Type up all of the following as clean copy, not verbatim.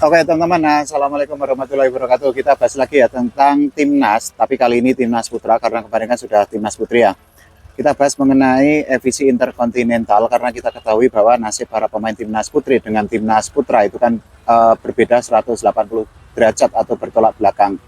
Oke teman-teman, assalamualaikum warahmatullahi wabarakatuh. Kita bahas lagi ya tentang timnas, tapi kali ini timnas putra karena kemarin kan sudah timnas putri ya. Kita bahas mengenai EVC Interkontinental karena kita ketahui bahwa nasib para pemain timnas putri dengan timnas putra itu kan berbeda 180 derajat atau bertolak belakang.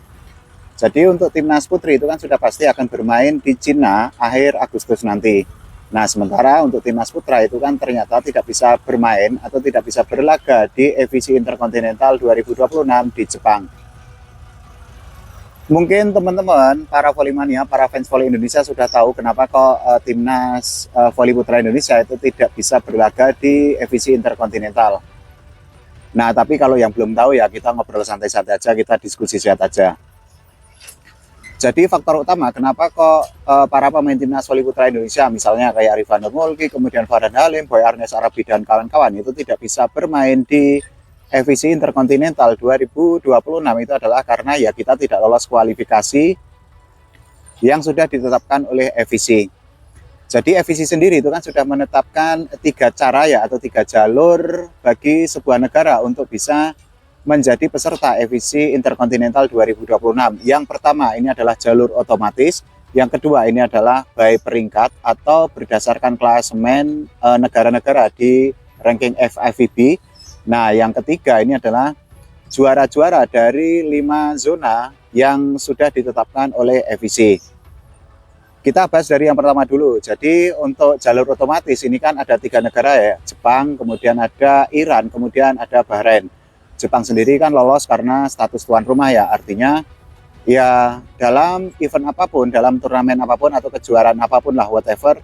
Jadi untuk timnas putri itu kan sudah pasti akan bermain di Cina akhir Agustus nanti. Nah, sementara untuk timnas putra itu kan ternyata tidak bisa bermain atau tidak bisa berlaga di EVC Interkontinental 2026 di Jepang. Mungkin teman-teman, para volley-mania, para fans volley Indonesia sudah tahu kenapa kok timnas volley putra Indonesia itu tidak bisa berlaga di EVC Interkontinental. Nah, tapi kalau yang belum tahu ya kita ngobrol santai-santai aja, kita diskusi sehat aja. Jadi faktor utama kenapa kok para pemain timnas volley putra Indonesia misalnya kayak Rifan Nurmulki, kemudian Farhan Halim, Boy Arnes Arabi dan kawan-kawan itu tidak bisa bermain di EVC Interkontinental 2026 itu adalah karena ya kita tidak lolos kualifikasi yang sudah ditetapkan oleh EVC. Jadi EVC sendiri itu kan sudah menetapkan 3 cara ya atau 3 jalur bagi sebuah negara untuk bisa menjadi peserta EVC Interkontinental 2026. Yang pertama ini adalah jalur otomatis, yang kedua ini adalah by peringkat atau berdasarkan klasemen negara-negara di ranking FIVB. Nah, yang ketiga ini adalah juara-juara dari 5 zona yang sudah ditetapkan oleh EVC. Kita bahas dari yang pertama dulu. Jadi untuk jalur otomatis ini kan ada 3 negara ya, Jepang, kemudian ada Iran, kemudian ada Bahrain. Jepang sendiri kan lolos karena status tuan rumah ya, artinya ya dalam event apapun, dalam turnamen apapun atau kejuaraan apapun lah whatever,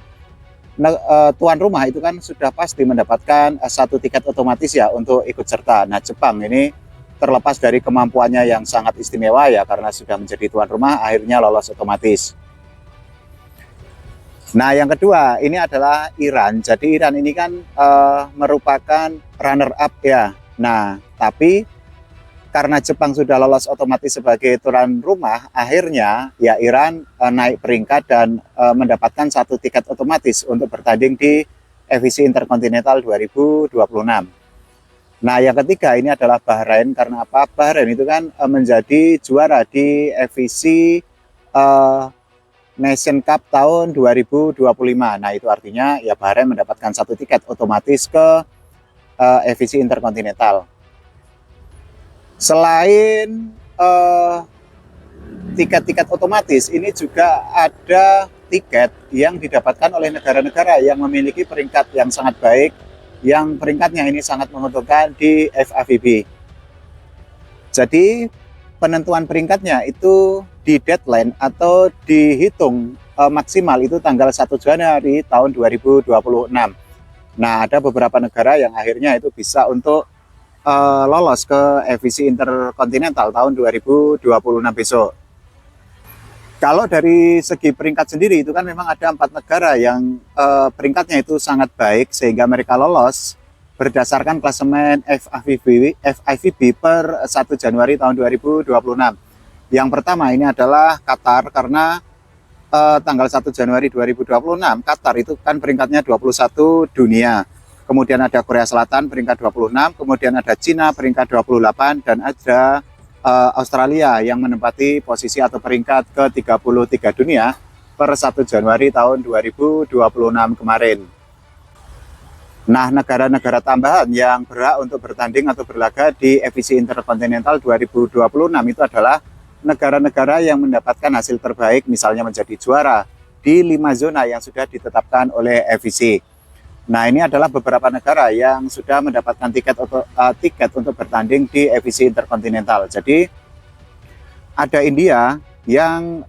tuan rumah itu kan sudah pasti mendapatkan 1 tiket otomatis ya untuk ikut serta. Nah, Jepang ini terlepas dari kemampuannya yang sangat istimewa ya karena sudah menjadi tuan rumah akhirnya lolos otomatis. Nah, yang kedua ini adalah Iran. Jadi Iran ini kan merupakan runner up ya. Nah, tapi karena Jepang sudah lolos otomatis sebagai tuan rumah, akhirnya ya Iran naik peringkat dan mendapatkan 1 tiket otomatis untuk bertanding di EVC Interkontinental 2026. Nah, yang ketiga ini adalah Bahrain. Karena apa? Bahrain itu kan menjadi juara di EVC Nation Cup tahun 2025. Nah, itu artinya ya Bahrain mendapatkan 1 tiket otomatis ke EVC Interkontinental. Selain tiket-tiket otomatis, ini juga ada tiket yang didapatkan oleh negara-negara yang memiliki peringkat yang sangat baik, yang peringkatnya ini sangat menguntungkan di FIVB. Jadi penentuan peringkatnya itu di deadline atau dihitung maksimal itu tanggal 1 Januari tahun 2026. Nah, ada beberapa negara yang akhirnya itu bisa untuk lolos ke EVC Interkontinental tahun 2026 besok. Kalau dari segi peringkat sendiri itu kan memang ada 4 negara yang peringkatnya itu sangat baik sehingga mereka lolos berdasarkan klasemen FIVB per 1 Januari tahun 2026. Yang pertama ini adalah Qatar karena tanggal 1 Januari 2026, Qatar itu kan peringkatnya 21 dunia. Kemudian ada Korea Selatan peringkat 26, kemudian ada Cina peringkat 28, dan ada Australia yang menempati posisi atau peringkat ke-33 dunia per 1 Januari tahun 2026 kemarin. Nah, negara-negara tambahan yang berhak untuk bertanding atau berlaga di EVC Interkontinental 2026 itu adalah negara-negara yang mendapatkan hasil terbaik, misalnya menjadi juara di 5 zona yang sudah ditetapkan oleh EVC. Nah, ini adalah beberapa negara yang sudah mendapatkan tiket untuk bertanding di EVC Interkontinental. Jadi ada India yang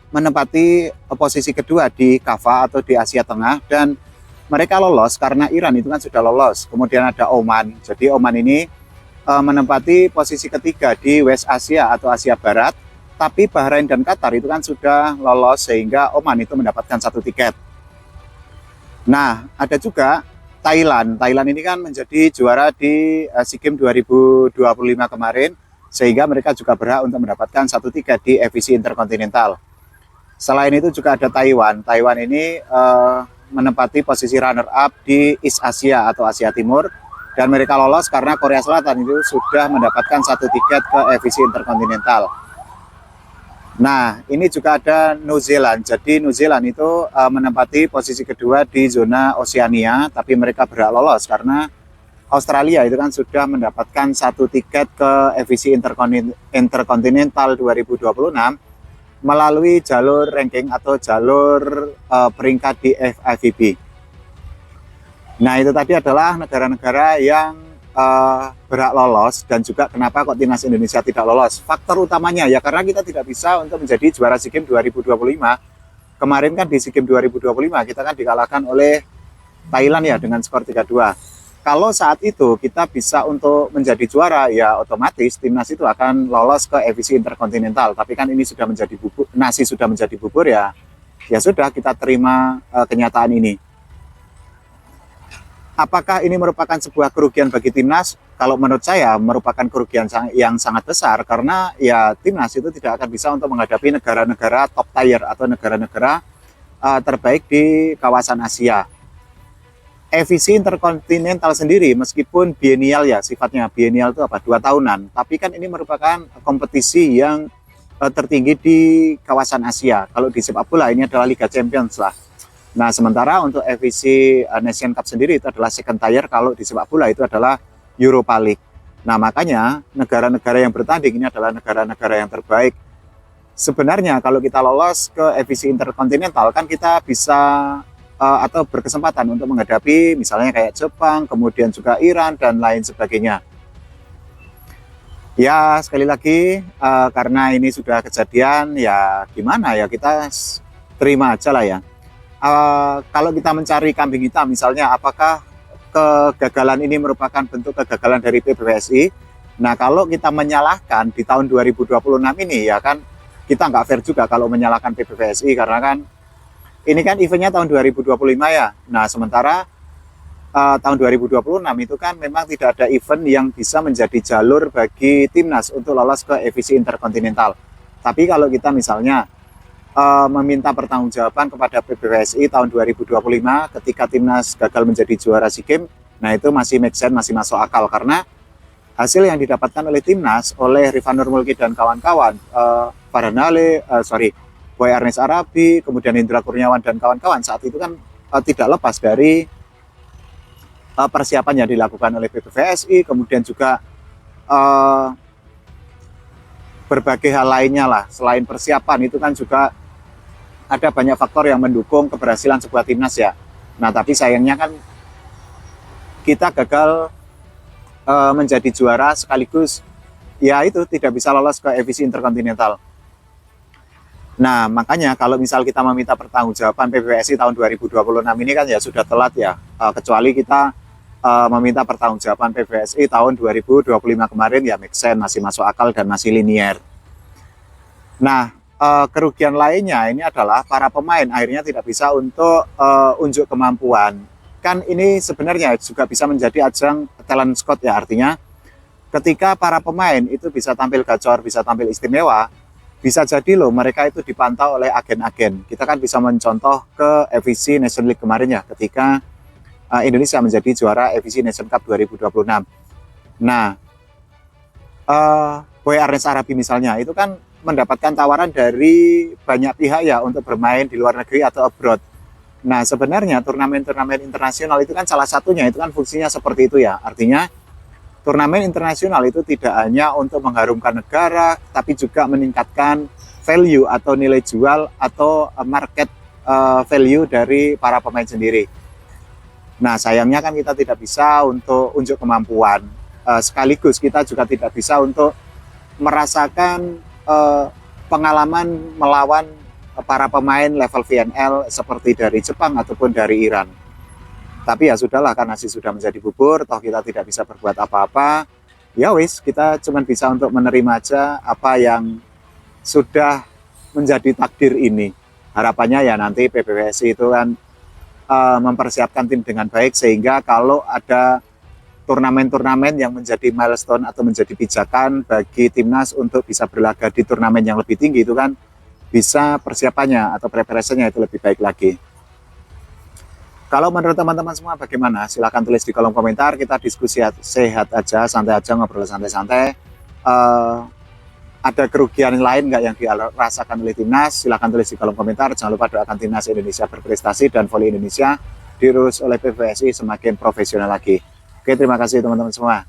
menempati posisi kedua di KAFA atau di Asia Tengah, dan mereka lolos karena Iran itu kan sudah lolos. Kemudian ada Oman. Jadi Oman ini menempati posisi ketiga di West Asia atau Asia Barat, tapi Bahrain dan Qatar itu kan sudah lolos sehingga Oman itu mendapatkan 1 tiket. Nah, ada juga Thailand. Thailand ini kan menjadi juara di SEA Games 2025 kemarin, sehingga mereka juga berhak untuk mendapatkan 1 tiket di EVC Interkontinental. Selain itu juga ada Taiwan. Taiwan ini menempati posisi runner up di East Asia atau Asia Timur, Dan mereka lolos karena Korea Selatan itu sudah mendapatkan 1 tiket ke FIC Interkontinental. Nah, ini juga ada New Zealand. Jadi New Zealand itu menempati posisi kedua di zona Oseania, tapi mereka berhak lolos karena Australia itu kan sudah mendapatkan 1 tiket ke FIC Interkontinental 2026 melalui jalur ranking atau jalur peringkat di FIVB. Nah, itu tadi adalah negara-negara yang berhak lolos, dan juga kenapa kok timnas Indonesia tidak lolos. Faktor utamanya ya karena kita tidak bisa untuk menjadi juara SEA Games 2025. Kemarin kan di SEA Games 2025 kita kan dikalahkan oleh Thailand ya dengan skor 3-2. Kalau saat itu kita bisa untuk menjadi juara, ya otomatis timnas itu akan lolos ke FIC Interkontinental. Tapi kan ini sudah menjadi bubur, nasi sudah menjadi bubur, ya sudah, kita terima kenyataan ini. Apakah ini merupakan sebuah kerugian bagi timnas? Kalau menurut saya merupakan kerugian yang sangat besar, karena ya timnas itu tidak akan bisa untuk menghadapi negara-negara top tier atau negara-negara terbaik di kawasan Asia. FIC Interkontinental sendiri meskipun biennial, ya sifatnya biennial itu 2 tahunan, tapi kan ini merupakan kompetisi yang tertinggi di kawasan Asia. Kalau di sepak bola ini adalah Liga Champions lah. Nah, sementara untuk FIC Nation Cup sendiri itu adalah second tier, kalau di sepak bola itu adalah Europa League. Nah, makanya negara-negara yang bertanding ini adalah negara-negara yang terbaik. Sebenarnya kalau kita lolos ke FIC Interkontinental kan kita bisa atau berkesempatan untuk menghadapi misalnya kayak Jepang, kemudian juga Iran dan lain sebagainya. Ya, sekali lagi karena ini sudah kejadian, ya gimana ya, kita terima aja lah ya. Kalau kita mencari kambing hitam misalnya, apakah kegagalan ini merupakan bentuk kegagalan dari PBVSI? Nah, kalau kita menyalahkan di tahun 2026 ini, ya kan kita nggak fair juga kalau menyalahkan PBVSI, karena kan ini kan eventnya tahun 2025 ya. Nah, sementara tahun 2026 itu kan memang tidak ada event yang bisa menjadi jalur bagi timnas untuk lolos ke FIC Interkontinental. Tapi kalau kita misalnya meminta pertanggungjawaban kepada PBVSI tahun 2025 ketika timnas gagal menjadi juara SEA Games, nah itu masih make sense, masih masuk akal, karena hasil yang didapatkan oleh timnas, oleh Rifan Nurmulki dan kawan-kawan, Boy Ernest Arabi, kemudian Indra Kurniawan dan kawan-kawan saat itu kan tidak lepas dari persiapan yang dilakukan oleh PBVSI, kemudian juga berbagai hal lainnya lah. Selain persiapan itu kan juga ada banyak faktor yang mendukung keberhasilan sebuah timnas ya. Nah, tapi sayangnya kan kita gagal menjadi juara, sekaligus ya itu tidak bisa lolos ke FIC Interkontinental. Nah, makanya kalau misal kita meminta pertanggungjawaban PBVSI tahun 2026 ini kan ya sudah telat ya, kecuali kita meminta pertanggungjawaban PBVSI tahun 2025 kemarin, ya make sense, masih masuk akal dan masih linier. Nah, kerugian lainnya ini adalah para pemain akhirnya tidak bisa untuk unjuk kemampuan. Kan ini sebenarnya juga bisa menjadi ajang talent scout ya, artinya ketika para pemain itu bisa tampil gacor, bisa tampil istimewa, bisa jadi loh mereka itu dipantau oleh agen-agen. Kita kan bisa mencontoh ke FIC Nation League kemarin ya, ketika Indonesia menjadi juara FIC Nation Cup 2026. Nah, Boy Ernest Arabi misalnya itu kan mendapatkan tawaran dari banyak pihak ya untuk bermain di luar negeri atau abroad. Nah, sebenarnya turnamen-turnamen internasional itu kan salah satunya itu kan fungsinya seperti itu ya. Artinya turnamen internasional itu tidak hanya untuk mengharumkan negara, tapi juga meningkatkan value atau nilai jual atau market value dari para pemain sendiri. Nah, sayangnya kan kita tidak bisa untuk unjuk kemampuan. Sekaligus kita juga tidak bisa untuk merasakan pengalaman melawan para pemain level VNL seperti dari Jepang ataupun dari Iran. Tapi ya sudahlah, karena nasi sudah menjadi bubur, toh kita tidak bisa berbuat apa-apa. Ya wis, kita cuma bisa untuk menerima aja apa yang sudah menjadi takdir ini. Harapannya ya nanti PBVSI itu kan mempersiapkan tim dengan baik, sehingga kalau ada turnamen-turnamen yang menjadi milestone atau menjadi pijakan bagi timnas untuk bisa berlaga di turnamen yang lebih tinggi, itu kan bisa persiapannya atau preparasinya itu lebih baik lagi. Kalau menurut teman-teman semua bagaimana? Silahkan tulis di kolom komentar. Kita diskusi sehat aja, santai aja, ngobrol santai-santai. Ada kerugian lain nggak yang dirasakan oleh timnas? Silahkan tulis di kolom komentar. Jangan lupa doakan timnas Indonesia berprestasi dan voli Indonesia diurus oleh PBVSI semakin profesional lagi. Oke, terima kasih teman-teman semua.